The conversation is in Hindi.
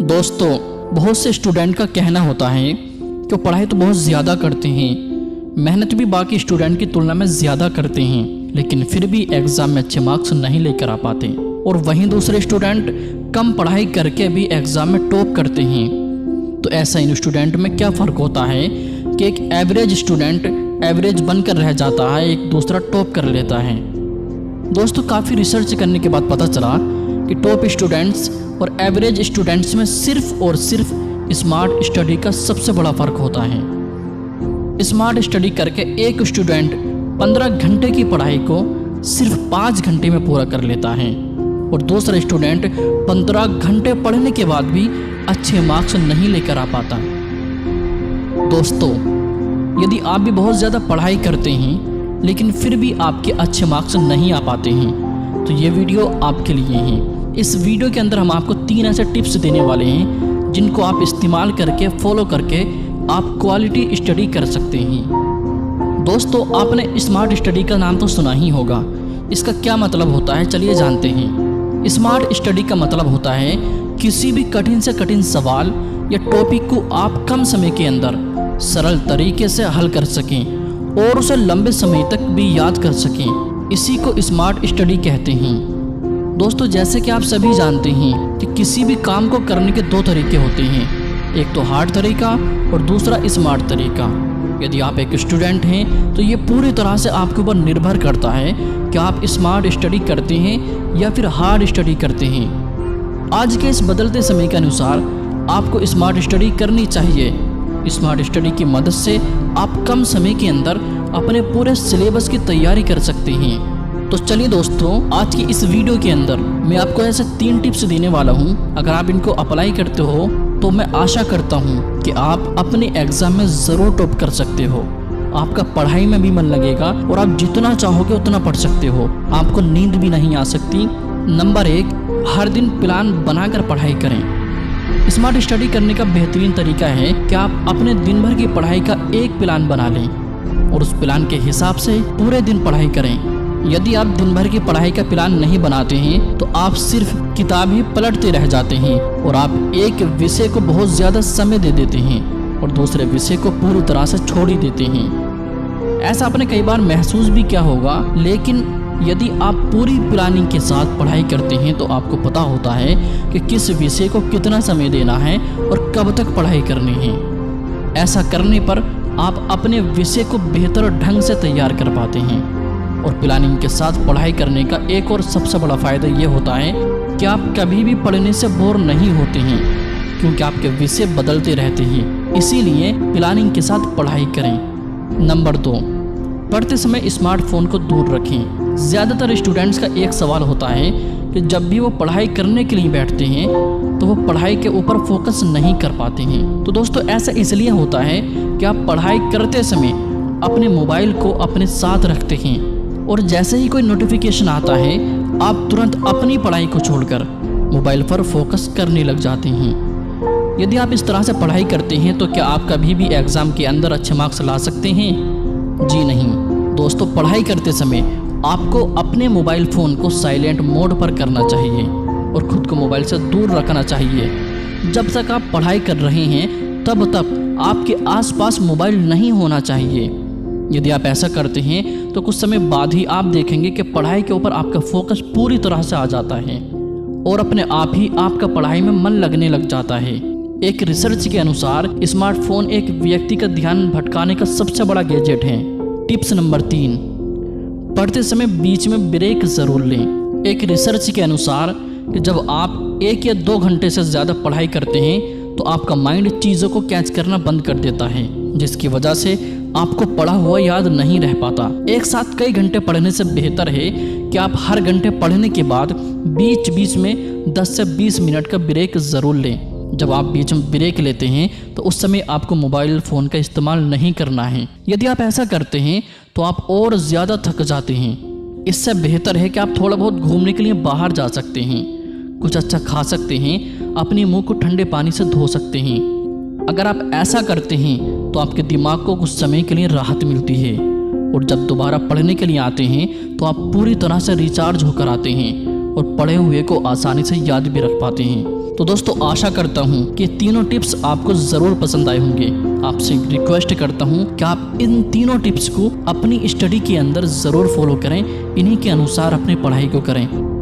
दोस्तों, बहुत से स्टूडेंट का कहना होता है कि वो पढ़ाई तो बहुत ज़्यादा करते हैं, मेहनत भी बाकी स्टूडेंट की तुलना में ज़्यादा करते हैं, लेकिन फिर भी एग्ज़ाम में अच्छे मार्क्स नहीं लेकर आ पाते। और वहीं दूसरे स्टूडेंट कम पढ़ाई करके भी एग्ज़ाम में टॉप करते हैं। तो ऐसा इन स्टूडेंट में क्या फ़र्क होता है कि एक एवरेज स्टूडेंट एवरेज बनकर रह जाता है, एक दूसरा टॉप कर लेता है। दोस्तों, काफ़ी रिसर्च करने के बाद पता चला कि टॉप स्टूडेंट्स और एवरेज स्टूडेंट्स में सिर्फ और सिर्फ स्मार्ट स्टडी का सबसे बड़ा फ़र्क होता है। स्मार्ट स्टडी करके एक स्टूडेंट 15 घंटे की पढ़ाई को सिर्फ 5 घंटे में पूरा कर लेता है और दूसरा स्टूडेंट 15 घंटे पढ़ने के बाद भी अच्छे मार्क्स नहीं लेकर आ पाता। दोस्तों, यदि आप भी बहुत ज़्यादा पढ़ाई करते हैं लेकिन फिर भी आपके अच्छे मार्क्स नहीं आ पाते हैं, तो ये वीडियो आपके लिए है। इस वीडियो के अंदर हम आपको 3 ऐसे टिप्स देने वाले हैं जिनको आप इस्तेमाल करके फॉलो करके आप क्वालिटी स्टडी कर सकते हैं। दोस्तों, आपने स्मार्ट स्टडी का नाम तो सुना ही होगा। इसका क्या मतलब होता है, चलिए जानते हैं। स्मार्ट स्टडी का मतलब होता है किसी भी कठिन से कठिन सवाल या टॉपिक को आप कम समय के अंदर सरल तरीके से हल कर सकें और उसे लंबे समय तक भी याद कर सकें। इसी को स्मार्ट स्टडी कहते हैं। दोस्तों, जैसे कि आप सभी जानते हैं कि किसी भी काम को करने के 2 तरीके होते हैं, एक तो हार्ड तरीका और दूसरा स्मार्ट तरीका। यदि आप एक स्टूडेंट हैं तो ये पूरी तरह से आपके ऊपर निर्भर करता है कि आप स्मार्ट स्टडी करते हैं या फिर हार्ड स्टडी करते हैं। आज के इस बदलते समय के अनुसार आपको स्मार्ट स्टडी करनी चाहिए। स्मार्ट स्टडी की मदद से आप कम समय के अंदर अपने पूरे सिलेबस की तैयारी कर सकते हैं। तो चलिए दोस्तों, आज की इस वीडियो के अंदर मैं आपको ऐसे 3 टिप्स देने वाला हूं। अगर आप इनको अप्लाई करते हो तो मैं आशा करता हूं कि आप अपने एग्जाम में ज़रूर टॉप कर सकते हो। आपका पढ़ाई में भी मन लगेगा और आप जितना चाहोगे उतना पढ़ सकते हो। आपको नींद भी नहीं आ सकती। नंबर 1, हर दिन प्लान बनाकर पढ़ाई करें। स्मार्ट स्टडी करने का बेहतरीन तरीका है कि आप अपने दिन भर की पढ़ाई का एक प्लान बना लें और उस प्लान के हिसाब से पूरे दिन पढ़ाई करें। यदि आप दिन भर की पढ़ाई का प्लान नहीं बनाते हैं तो आप सिर्फ किताब ही पलटते रह जाते हैं और आप एक विषय को बहुत ज़्यादा समय दे देते हैं और दूसरे विषय को पूरी तरह से छोड़ ही देते हैं। ऐसा आपने कई बार महसूस भी किया होगा, लेकिन यदि आप पूरी प्लानिंग के साथ पढ़ाई करते हैं तो आपको पता होता है कि किस विषय को कितना समय देना है और कब तक पढ़ाई करनी है। ऐसा करने पर आप अपने विषय को बेहतर ढंग से तैयार कर पाते हैं। और प्लानिंग के साथ पढ़ाई करने का एक और सबसे बड़ा फ़ायदा ये होता है कि आप कभी भी पढ़ने से बोर नहीं होते हैं, क्योंकि आपके विषय बदलते रहते हैं। इसीलिए प्लानिंग के साथ पढ़ाई करें। नंबर 2, पढ़ते समय स्मार्टफोन को दूर रखें। ज़्यादातर स्टूडेंट्स का एक सवाल होता है कि जब भी वो पढ़ाई करने के लिए बैठते हैं तो वो पढ़ाई के ऊपर फोकस नहीं कर पाते हैं। तो दोस्तों, ऐसा इसलिए होता है कि आप पढ़ाई करते समय अपने मोबाइल को अपने साथ रखते हैं और जैसे ही कोई नोटिफिकेशन आता है आप तुरंत अपनी पढ़ाई को छोड़कर मोबाइल पर फोकस करने लग जाते हैं। यदि आप इस तरह से पढ़ाई करते हैं तो क्या आप कभी भी एग्ज़ाम के अंदर अच्छे मार्क्स ला सकते हैं? जी नहीं। दोस्तों, पढ़ाई करते समय आपको अपने मोबाइल फ़ोन को साइलेंट मोड पर करना चाहिए और ख़ुद को मोबाइल से दूर रखना चाहिए। जब तक आप पढ़ाई कर रहे हैं तब तक आपके आसपास मोबाइल नहीं होना चाहिए। यदि आप ऐसा करते हैं तो कुछ समय बाद ही आप देखेंगे कि पढ़ाई के ऊपर आपका फोकस पूरी तरह से आ जाता है और अपने आप ही आपका पढ़ाई में मन लगने लग जाता है। एक रिसर्च के अनुसार स्मार्टफोन एक व्यक्ति का ध्यान भटकाने का सबसे बड़ा गैजेट है। टिप्स नंबर 3, पढ़ते समय बीच में ब्रेक ज़रूर लें। एक रिसर्च के अनुसार कि जब आप 1 या 2 घंटे से ज़्यादा पढ़ाई करते हैं तो आपका माइंड चीज़ों को कैच करना बंद कर देता है, जिसकी वजह से आपको पढ़ा हुआ याद नहीं रह पाता। एक साथ कई घंटे पढ़ने से बेहतर है कि आप हर घंटे पढ़ने के बाद बीच बीच में 10 से 20 मिनट का ब्रेक ज़रूर लें। जब आप बीच में ब्रेक लेते हैं तो उस समय आपको मोबाइल फ़ोन का इस्तेमाल नहीं करना है। यदि आप ऐसा करते हैं तो आप और ज़्यादा थक जाते हैं। इससे बेहतर है कि आप थोड़ा बहुत घूमने के लिए बाहर जा सकते हैं, कुछ अच्छा खा सकते हैं, अपने मुंह को ठंडे पानी से धो सकते हैं। अगर आप ऐसा करते हैं तो आपके दिमाग को कुछ समय के लिए राहत मिलती है और जब दोबारा पढ़ने के लिए आते हैं तो आप पूरी तरह से रिचार्ज होकर आते हैं और पढ़े हुए को आसानी से याद भी रख पाते हैं। तो दोस्तों आशा करता हूँ कि तीनों टिप्स आपको ज़रूर पसंद आए होंगे। आपसे रिक्वेस्ट करता हूँ कि आप इन तीनों टिप्स को अपनी स्टडी के अंदर ज़रूर फॉलो करें, इन्हीं के अनुसार अपनी पढ़ाई को करें।